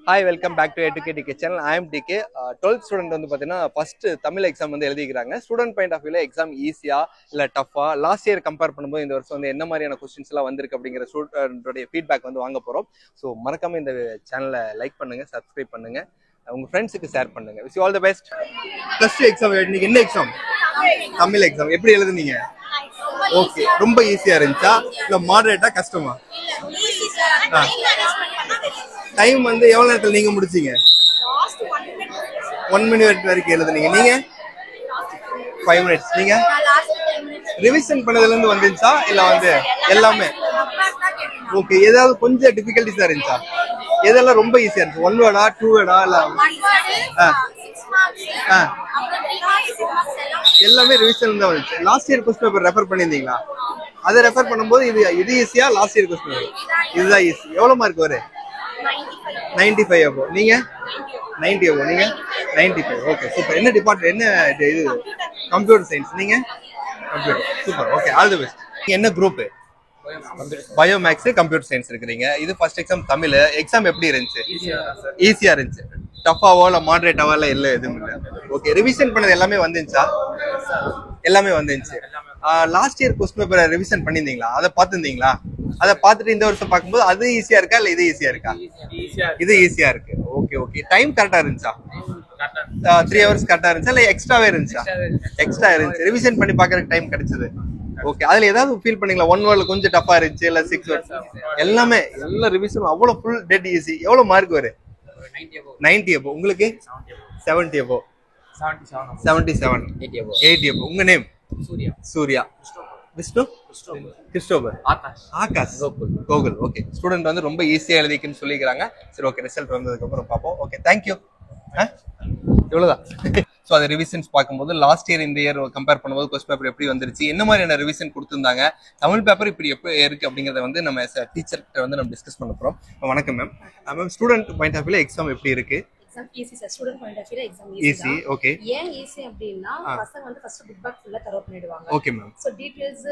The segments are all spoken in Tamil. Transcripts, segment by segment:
Hi, welcome back to Educate channel. I am DK. 12th student வந்து பார்த்தீங்கன்னா ஃபர்ஸ்ட் தமிழ் எக்ஸாம் வந்து எழுதிக்கிறாங்க. ஸ்டூடெண்ட் பாயிண்ட் ஆஃப் வியூல எக்ஸாம் ஈஸியா இல்ல டஃபா, லாஸ்ட் இயர் கம்பேர் பண்ணும்போது இந்த வருஷம் வந்து என்ன மாதிரியான கொஸ்டின்ஸ் எல்லாம் வந்திருக்கு அப்படிங்கிற ஸ்டூடெண்டோட ஃபீட்பேக் வந்து வாங்க போறோம். ஸோ மறக்காம இந்த சேனலை லைக் பண்ணுங்க, சப்ஸ்கிரைப் பண்ணுங்க, உங்க ஃப்ரெண்ட்ஸுக்கு ஷேர் பண்ணுங்க. Wish you all the best. +2 exam இன்னைக்கு என்ன எக்ஸாம்? தமிழ் எக்ஸாம் எப்படி எழுதுனீங்க? ஓகே, ரொம்ப ஈஸியா இருந்துச்சா இல்ல மாடரேட்டா கஷ்டமா? டைம் வந்து எவ்வளவு நேரத்துல நீங்க முடிச்சீங்க? 1 minute வரைக்கும் எழுதுனீங்க. நீங்க 5 minutes. நீங்க ரிவிஷன் பண்ணதுல இருந்து வந்துச்சா இல்ல வந்து எல்லாமே? ஓகே, ஏதாவது கொஞ்சம் டிஃபிகல்ட்டிஸா இருந்துச்சா? எதெல்லாம் ரொம்ப ஈஸியா இருந்துச்சு? 1 வேர்டா 2 வேர்டா இல்ல? எல்லாமே ரிவிஷன் தான் வந்துச்சு. Last year question paper refer பண்ணிருந்தீங்களா? அதை ரெஃபர் பண்ணும்போது இது ஈஸியா லாஸ்ட் இயர் கொஸ்டின் பேப்பர்? இதுதான் ஈஸி. எவ்வளவு மார்க் வரும்? 95 above. நீங்க 90 above. நீங்க 95. Okay, super. என்ன டிபார்ட்மெண்ட்? என்ன இது? Computer science. நீங்க computer. Super. Okay, all the best. என்ன group? Bio maths, computer science இருக்கிறீங்க. இது ஃபர்ஸ்ட் எக்ஸாம் தமிழ். எக்ஸாம் எப்படி இருந்துச்சு? ஈஸியா இருந்துச்சு. டஃபாவோ இல்ல மாடரேட்டாவோ இல்ல எதுவும் இல்லை. ஓகே, ரிவிஷன் பண்ணது எல்லாமே வந்துச்சா? எல்லாமே வந்துச்சு. லாஸ்ட் இயர் கொஸ்டின் பேப்பரை ரிவிஷன் பண்ணிருந்தீங்களா? அதை பார்த்துருந்தீங்களா? அதை பார்த்துட்டு இந்த வருஷம் பார்க்கும்போது அது ஈஸியா இருக்கா இல்ல இது ஈஸியா இருக்கா? இது ஈஸியா இருக்கு. Okay okay. டைம் கரெக்டா இருந்துச்சா? 3 hours கரெக்டா இருந்துச்சா இல்ல எக்ஸ்ட்ராவே இருந்துச்சா? எக்ஸ்ட்ரா இருந்துச்சு. ரிவிஷன் பண்ணி பார்க்கறதுக்கு டைம் கிடைச்சது. ஓகே, அதுல ஏதாவது ஃபீல் பண்ணீங்களா? 1 word கொஞ்சம் டஃபா இருந்துச்சு இல்ல 6 words? எல்லாமே எல்லா ரிவிஷன் அவ்வளவு ஃபுல் டெட் ஈஸி. எவ்வளவு மார்க் வரும்? 90 above. உங்களுக்கு 70 above. 77. 80 above. உங்க name? Surya. Vishnu? Christopher. Akash. Gokul. Okay, student வந்து ரொம்ப ஈஸியா எழுதிக்குன்னு சொல்லிக்கிறாங்க. சரி, ஓகே, ரிசல்ட் வந்ததுக்கு அப்புறம் பார்ப்போம். Okay, thank you. இவ்வளவுதான். ஸோ அதை ரிவிஷன்ஸ் பார்க்கும்போது லாஸ்ட் இயர் இந்த இயர் கம்பேர் பண்ணும்போது கொஸ்டின் பேப்பர் எப்படி வந்துருச்சு, என்ன மாதிரியான ரிவிஷன் கொடுத்துருந்தாங்க, தமிழ் பேப்பர் இப்படி எப்படி இருக்கு அப்படிங்கிறத வந்து நம்ம டீச்சர்கிட்ட வந்து நம்ம டிஸ்கஸ் பண்ண போறோம். வணக்கம் ma'am. Ma'am, student point of வியூல எக்ஸாம் எப்படி இருக்கு? Exam easy sir. Student point of வியூல எக்ஸாம் ஈஸி. ஓகே. ஏன் ஈஸி அப்படினா பசங்க வந்து ஃபர்ஸ்ட் புக் பேக் ஃபுல்லா தரவு பண்ணிடுவாங்க. Okay ma'am. So details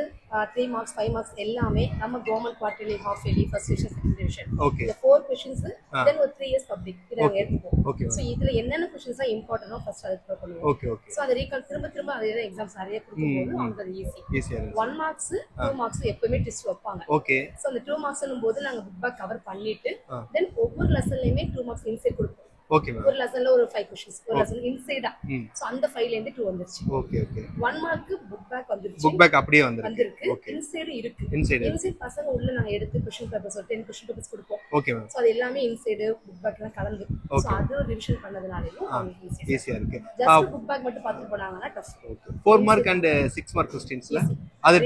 3 marks 5 marks எல்லாமே நம்ம government quarterly, half yearly, first division, second division, okay, இந்த 4 क्वेश्चंस தென் ஒரு 3 இயர்ஸ் பப்ளிக் இத நாங்க எடுத்துப்போம். ஓகே. சோ இதுல என்னென்ன क्वेश्चंस இம்பார்ட்டன்ட்டோ ஃபர்ஸ்ட் அதை ப்ரிப்பேர் பண்ணுவோம். Okay okay. சோ அதை ரீகால் திரும்ப அதே எக்ஸாம்ஸ் நிறைய கொடுக்கும்போது உங்களுக்கு ஈஸி. ஈஸியா இருக்கு. 1 மார்க்ஸ் 2 மார்க்ஸ் எப்பவுமே டெஸ்ட் வைப்பாங்க. ஓகே. சோ அந்த 2 மார்க்ஸ்னும் போது நாங்க புக் பேக் கவர் பண்ணிட்டு தென் ஒவ்வொரு லெசன்லயுமே 2 மார்க்ஸ் இன்சைட் கொடுப்போம். Okay ma'am. ஒரு லெசன்ல ஒரு 5 क्वेश्चंस, ஒரு லெசன் இன்சைடா. சோ அந்த ஃபைல்ல இருந்து 2 வந்துருச்சு. Okay okay. 1 mark book back வந்துருச்சு. புக் பேக் அப்படியே வந்திருக்கு. ஓகே. இன்சைட் இருக்கு. இன்சைட் பசங்க உள்ள நாங்க எடுத்து क्वेश्चन பேப்பர்ஸ் 10 क्वेश्चन பேப்பர்ஸ் கொடுப்போம். Okay ma'am. சோ அது எல்லாமே இன்சைட் புக் பேக்ல கலந்து. சோ அது ரிவிஷன் பண்ணதுனாலயும் அவங்களுக்கு ஈஸியா இருக்கு. ஜஸ்ட் புக் பேக் மட்டும் பார்த்து போனாங்கன்னா tough. Okay. 4 mark and 6 mark क्वेश्चंसல அது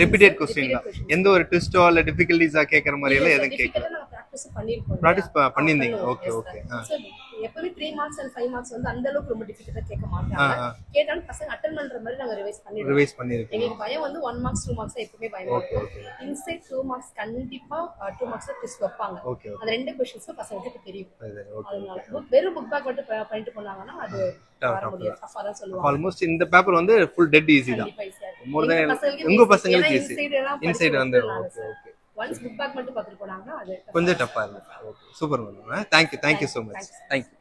ரிப்பீட்டட் क्वेश्चन தான். எந்த ஒரு ட்விஸ்டோ இல்ல டிஃபிகல்ட்டிஸா கேக்குற மாதிரி எல்லாம் எதுவும் கேட்கல. பிராக்டீஸ் பண்ணிருந்தீங்க. Okay okay. எப்பவுமே 3 மார்க்ஸ் அண்ட் 5 மார்க்ஸ் வந்து அந்த அளவுக்கு ரொம்ப டிஃபிகல்ட்டா கேட்க மாட்டாங்க. கேட்டாலும் பசங்க அட்டெண்ட் பண்ற மாதிரி நாங்க ரிவைஸ் பண்ணிருக்கோம். எங்களுக்கு பயம் வந்து 1 மார்க்ஸ் 2 மார்க்ஸ் எப்பவுமே பயம். Okay okay. இன்சைட் 2 மார்க்ஸ் கண்டிப்பா 2 மார்க்ஸ் டெஸ்ட் வைப்பாங்க. அந்த ரெண்டு क्वेश्चंस பசங்களுக்கு தெரியும். அதனால வெறும் புக் பேக் மட்டும் பண்ணிட்டு போனாங்கன்னா அது வர முடியாது. டஃபா தான் சொல்லுவாங்க. ஆல்மோஸ்ட் இந்த பேப்பர் வந்து ஃபுல் டெட் ஈஸி தான். மோர் தென் உங்க பசங்களுக்கு ஈஸி. இன்சைட் வந்து okay okay. Once book back மட்டும் பார்த்துட்டு போனாங்கன்னா அது கொஞ்சம் டஃபா இருக்கு. Okay, super ma'am. Thank you so much. Thank you.